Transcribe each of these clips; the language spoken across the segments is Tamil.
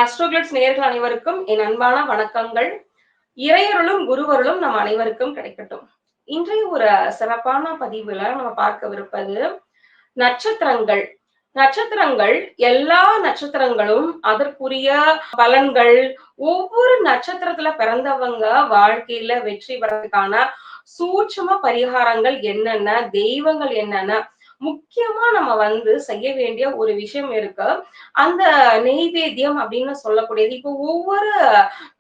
ஆஸ்ட்ரோகிளிட்ஸ் நேயர்கள் அனைவருக்கும் என் அன்பான வணக்கங்கள். இறையருளும் குருவருளும் நம் அனைவருக்கும் கிடைக்கட்டும். இன்றைய ஒரு சிறப்பான பதிவுல நம்ம பார்க்கவிருப்பது நட்சத்திரங்கள். நட்சத்திரங்கள் எல்லா நட்சத்திரங்களும் அதற்குரிய பலன்கள், ஒவ்வொரு நட்சத்திரத்துல பிறந்தவங்க வாழ்க்கையில வெற்றி பெறதுக்கான சூட்சும பரிகாரங்கள் என்னென்ன, தெய்வங்கள் என்னென்ன, முக்கியமா நம்ம செய்ய வேண்டிய ஒரு விஷயம் இருக்கு. அந்த நெய்வேத்தியம் அப்படின்னு சொல்லக்கூடியது. இப்போ ஒவ்வொரு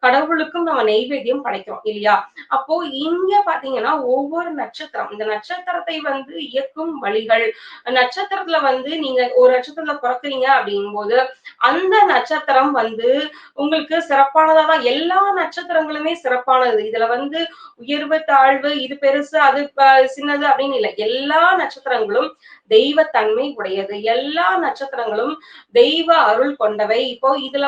கடவுளுக்கும் நம்ம நெய்வேத்தியம் படைக்கிறோம் இல்லையா? அப்போ இங்க பாத்தீங்கன்னா ஒவ்வொரு நட்சத்திரம், இந்த நட்சத்திரத்தை இயக்கும் வழிகள், நட்சத்திரத்துல நீங்க ஒரு நட்சத்திரத்துல பிறக்குறீங்க அப்படிங்கும்போது அந்த நட்சத்திரம் உங்களுக்கு சிறப்பானதா தான். எல்லா நட்சத்திரங்களுமே சிறப்பானது. இதுல உயர்வு தாழ்வு, இது பெருசு அது சின்னது அப்படின்னு இல்லை. எல்லா நட்சத்திரங்களும் தெய்வத்தன்மை உடையது. எல்லா நட்சத்திரங்களும் தெய்வ அருள் கொண்டவை. இப்போ இதுல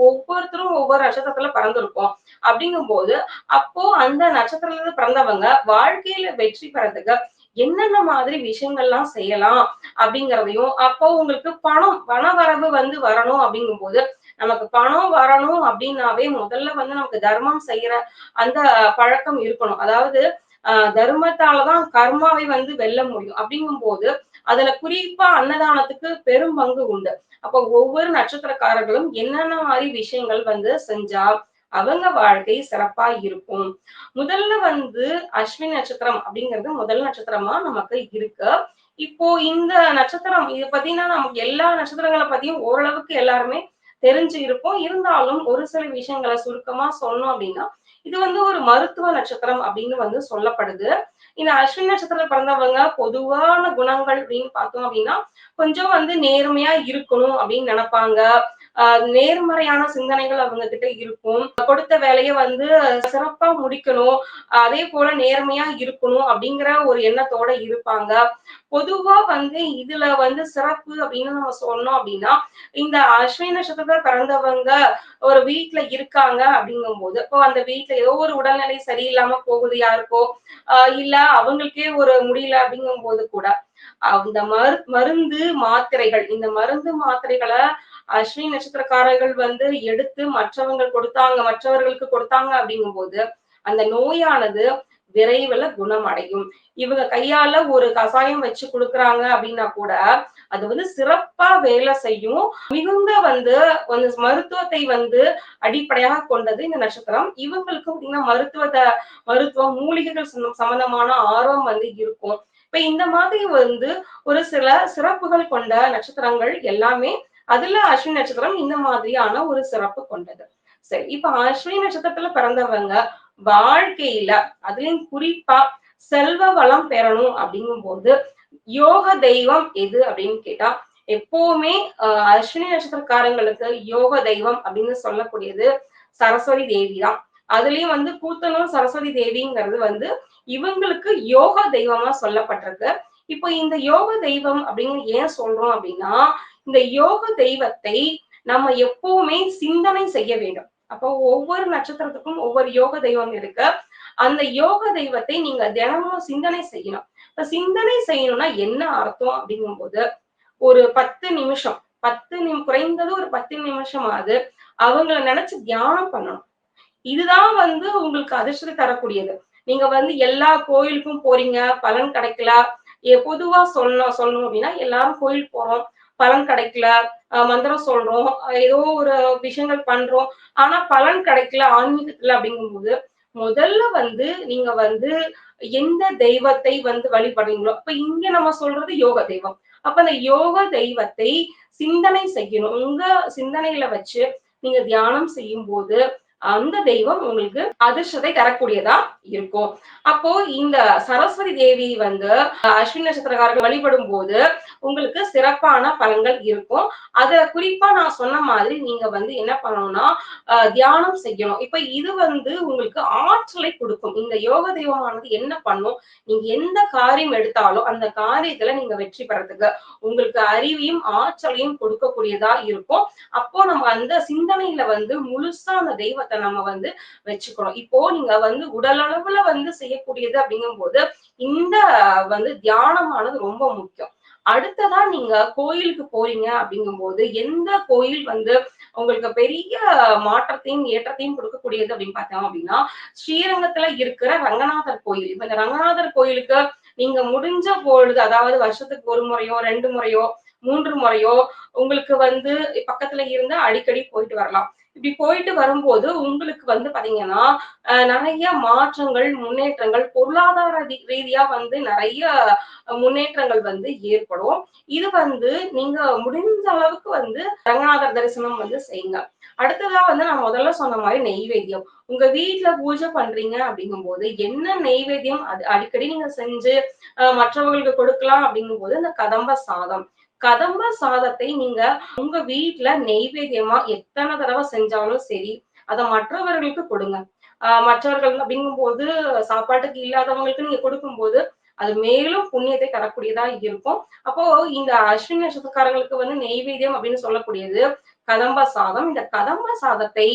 ஒவ்வொருத்தரும் ஒவ்வொரு நட்சத்திரத்துல பிறந்திருக்கோம் அப்படிங்கும்போது, அப்போ அந்த நட்சத்திரத்துல பிறந்தவங்க வாழ்க்கையில வெற்றி பெறதுக்கு என்னென்ன மாதிரி விஷயங்கள்லாம் செய்யலாம் அப்படிங்கிறதையும், அப்போ உங்களுக்கு பணவரவு வரணும் அப்படிங்கும்போது, நமக்கு பணம் வரணும் அப்படின்னாவே முதல்ல நமக்கு தர்மம் செய்யற அந்த பழக்கம் இருக்கணும். அதாவது தர்மத்தாலதான் கர்மாவை வெல்ல முடியும். அப்படிங்கும்போது அதுல குறிப்பா அன்னதானத்துக்கு பெரும் பங்கு உண்டு. அப்ப ஒவ்வொரு நட்சத்திரக்காரர்களும் என்னென்ன மாதிரி விஷயங்கள் செஞ்சா அவங்க வாழ்க்கை சிறப்பா இருக்கும். முதல்ல அஸ்வினி நட்சத்திரம் அப்படிங்கிறது முதல் நட்சத்திரமா நமக்கு இருக்கு. இப்போ இந்த நட்சத்திரம் இது பாத்தீங்கன்னா நமக்கு எல்லா நட்சத்திரங்களை பத்தியும் ஓரளவுக்கு எல்லாருமே தெரிஞ்சு இருப்போம். இருந்தாலும் ஒரு சில விஷயங்களை சுருக்கமா சொன்னோம் அப்படின்னா, இது ஒரு மருத்துவ நட்சத்திரம் அப்படின்னு சொல்லப்படுது. இந்த அஸ்வினி நட்சத்திரத்துல பிறந்தவங்க பொதுவான குணங்கள் அப்படின்னு பார்த்தோம் அப்படின்னா, கொஞ்சம் நேர்மையா இருக்கணும் அப்படின்னு நினைப்பாங்க. நேர்மறையான சிந்தனைகள் அவங்க கிட்ட இருக்கும். கொடுத்த வேலையை சிறப்பா முடிக்கணும், அதே போல நேர்மையா இருக்கணும் அப்படிங்கிற ஒரு எண்ணத்தோட இருப்பாங்க. பொதுவா இதுல சிறப்பு அப்படின்னு நம்ம சொன்னோம் அப்படின்னா, இந்த அஸ்வினி நட்சத்திரத்துல பிறந்தவங்க ஒரு வீட்டுல இருக்காங்க அப்படிங்கும்போது, இப்போ அந்த வீட்டுல ஏதோ ஒரு உடல்நிலை சரியில்லாம போகுது யாருக்கோ, இல்ல அவங்களுக்கே ஒரு முடியல அப்படிங்கும் போது கூட அந்த மருந்து மாத்திரைகள், இந்த மருந்து மாத்திரைகளை அஸ்வினி நட்சத்திரக்காரர்கள் எடுத்து மற்றவர்களுக்கு கொடுத்தாங்க அப்படிங்கும்போது அந்த நோயானது விரைவில் குணமடையும். இவங்க கையால ஒரு கசாயம் வச்சு கொடுக்குறாங்க அப்படின்னா கூட அது சிறப்பா வேலை செய்யும். மிகுந்த மருத்துவத்தை அடிப்படையாக கொண்டது இந்த நட்சத்திரம். இவங்களுக்கு மருத்துவம் மூலிகைகள் சம்பந்தமான ஆர்வம் இருக்கும். இப்ப இந்த மாதிரி ஒரு சில சிறப்புகள் கொண்ட நட்சத்திரங்கள் எல்லாமே, அதுல அஸ்வினி நட்சத்திரம் இந்த மாதிரியான ஒரு சிறப்பு கொண்டது. சரி, இப்ப அஸ்வினி நட்சத்திரத்துல பிறந்தவங்க வாழ்க்கையில அதுலயும் குறிப்பா செல்வ வளம் பெறணும் அப்படிங்கும் போது யோக தெய்வம் எது அப்படின்னு கேட்டா, எப்பவுமே அஸ்வினி நட்சத்திரக்காரங்களுக்கு யோக தெய்வம் அப்படின்னு சொல்லக்கூடியது சரஸ்வதி தேவி தான். அதுலயும் கூத்தனூர் சரஸ்வதி தேவிங்கிறது இவங்களுக்கு யோக தெய்வமா சொல்லப்பட்டிருக்கு. இப்போ இந்த யோக தெய்வம் அப்படின்னு ஏன் சொல்றோம் அப்படின்னா, இந்த யோக தெய்வத்தை நம்ம எப்பவுமே சிந்தனை செய்ய வேண்டும். அப்போ ஒவ்வொரு நட்சத்திரத்துக்கும் ஒவ்வொரு யோக தெய்வம் இருக்கு. அந்த யோக தெய்வத்தை நீங்க தினமும் சிந்தனை செய்யணும். இப்ப சிந்தனை செய்யணும்னா என்ன அர்த்தம் அப்படிங்கும்போது, ஒரு 10 நிமிஷம், குறைந்தது ஒரு 10 நிமிஷமாவது அவங்கள நினைச்சு தியானம் பண்ணணும். இதுதான் உங்களுக்கு அதிர்ஷ்டத்தை தரக்கூடியது. நீங்க எல்லா கோயிலுக்கும் போறீங்க, பலன் கிடைக்கல. பொதுவா சொல்லணும் அப்படின்னா, எல்லாரும் கோயில் போறோம், பலன் கிடைக்கல, மந்திரம் சொல்றோம், ஏதோ ஒரு விஷயங்கள் பண்றோம், ஆனா பலன் கிடைக்கல ஆன்மீகத்துல அப்படிங்கும்போது, முதல்ல நீங்க எந்த தெய்வத்தை வழிபடுறீங்களோ, அப்ப இங்க நம்ம சொல்றது யோக தெய்வம். அப்ப அந்த யோக தெய்வத்தை சிந்தனை செய்யணும். உங்க சிந்தனையில வச்சு நீங்க தியானம் செய்யும் போது அந்த தெய்வம் உங்களுக்கு அதிர்ஷ்டத்தை தரக்கூடியதா இருக்கும். அப்போ இந்த சரஸ்வதி தேவி அஸ்வினி நட்சத்திரக்காரர்கள் வழிபடும் போது உங்களுக்கு சிறப்பான பலன்கள் இருக்கும். அதுல குறிப்பா நான் சொன்ன மாதிரி நீங்க என்ன பண்ணணும்னா தியானம் செய்யணும். இப்ப இது உங்களுக்கு ஆற்றலை கொடுக்கும். இந்த யோக தெய்வமானது என்ன பண்ணும், நீங்க எந்த காரியம் எடுத்தாலும் அந்த காரியத்துல நீங்க வெற்றி பெறதுக்கு உங்களுக்கு அறிவையும் ஆற்றலையும் கொடுக்கக்கூடியதா இருக்கும். அப்போ நம்ம அந்த சிந்தனையில முழுசா அந்த தெய்வத்தை நம்ம வச்சுக்கணும். இப்போ நீங்க உடல் அளவுல செய்யக்கூடியது அப்படிங்கும் போது இந்த தியானமானது ரொம்ப முக்கியம். அடுத்ததா நீங்க கோயிலுக்கு போறீங்க அப்படிங்கும்போது எந்த கோயில் வந்து உங்களுக்கு பெரிய மாற்றத்தையும் ஏற்றத்தையும் கொடுக்கக்கூடியது அப்படின்னு பார்த்தோம் அப்படின்னா ஸ்ரீரங்கத்துல இருக்கிற ரங்கநாதர் கோயில். இப்ப இந்த ரங்கநாதர் கோயிலுக்கு நீங்க முடிஞ்ச பொழுது, அதாவது வருஷத்துக்கு 1 முறையோ 2 முறையோ 3 முறையோ உங்களுக்கு வந்து பக்கத்துல இருந்தா அடிக்கடி போயிட்டு வரலாம். இப்படி போயிட்டு வரும்போது உங்களுக்கு வந்து பாத்தீங்கன்னா நிறைய மாற்றங்கள், முன்னேற்றங்கள், பொருளாதார ரீதியா வந்து நிறைய முன்னேற்றங்கள் வந்து ஏற்படும். இது வந்து நீங்க முடிந்த அளவுக்கு வந்து ரங்கநாதர் தரிசனம் வந்து செய்யுங்க. அடுத்ததா வந்து நான் முதல்ல சொன்ன மாதிரி நெய்வேத்தியம். உங்க வீட்ல பூஜை பண்றீங்க அப்படிங்கும்போது என்ன நெய்வேத்தியம் அடிக்கடி நீங்க செஞ்சு மற்றவர்களுக்கு கொடுக்கலாம் அப்படிங்கும்போது இந்த கதம்ப சாதம். கதம்ப சாதத்தை நீங்க உங்க வீட்ல நெய்வேத்தியமா எத்தனை தடவை செஞ்சாலும் சரி, அத மற்றவர்களுக்கு கொடுங்க. மற்றவர்கள் அப்படிங்கும்போது சாப்பாட்டுக்கு இல்லாதவங்களுக்கு நீங்க கொடுக்கும்போது அது மேலும் புண்ணியத்தை தரக்கூடியதா இருக்கும். அப்போ இந்த அஸ்வினி நட்சத்திரக்காரங்களுக்கு வந்து நெய்வேத்தியம் அப்படின்னு சொல்லக்கூடியது கதம்ப சாதம். இந்த கதம்ப சாதத்தை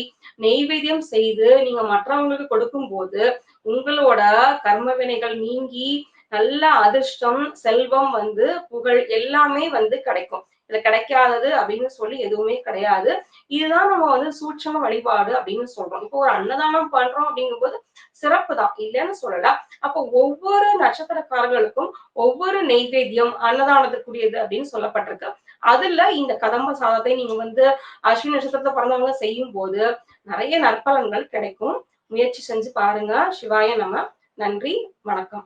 நெய்வேத்தியம் செய்து நீங்க மற்றவங்களுக்கு கொடுக்கும்போது உங்களோட கர்ம வினைகள் நீங்கி நல்ல அதிர்ஷ்டம், செல்வம் வந்து புகழ் எல்லாமே வந்து கிடைக்கும். இதுல கிடைக்காதது அப்படின்னு சொல்லி எதுவுமே கிடையாது. இதுதான் நம்ம வந்து சூட்சம வழிபாடு அப்படின்னு சொல்றோம். இப்போ ஒரு அன்னதானம் பண்றோம் அப்படிங்கும்போது சிறப்பு தான், இல்லைன்னு சொல்லல. அப்போ ஒவ்வொரு நட்சத்திரக்காரர்களுக்கும் ஒவ்வொரு நெய்வேத்தியம் அன்னதானத்துக்குரியது அப்படின்னு சொல்லப்பட்டிருக்கு. அதுல இந்த கதம்ப சாதத்தை நீங்க வந்து அஸ்வினி நட்சத்திரத்துல பிறந்தவங்க செய்யும் போது நிறைய நற்பலன்கள் கிடைக்கும். முயற்சி செஞ்சு பாருங்க. சிவாய நம. நன்றி, வணக்கம்.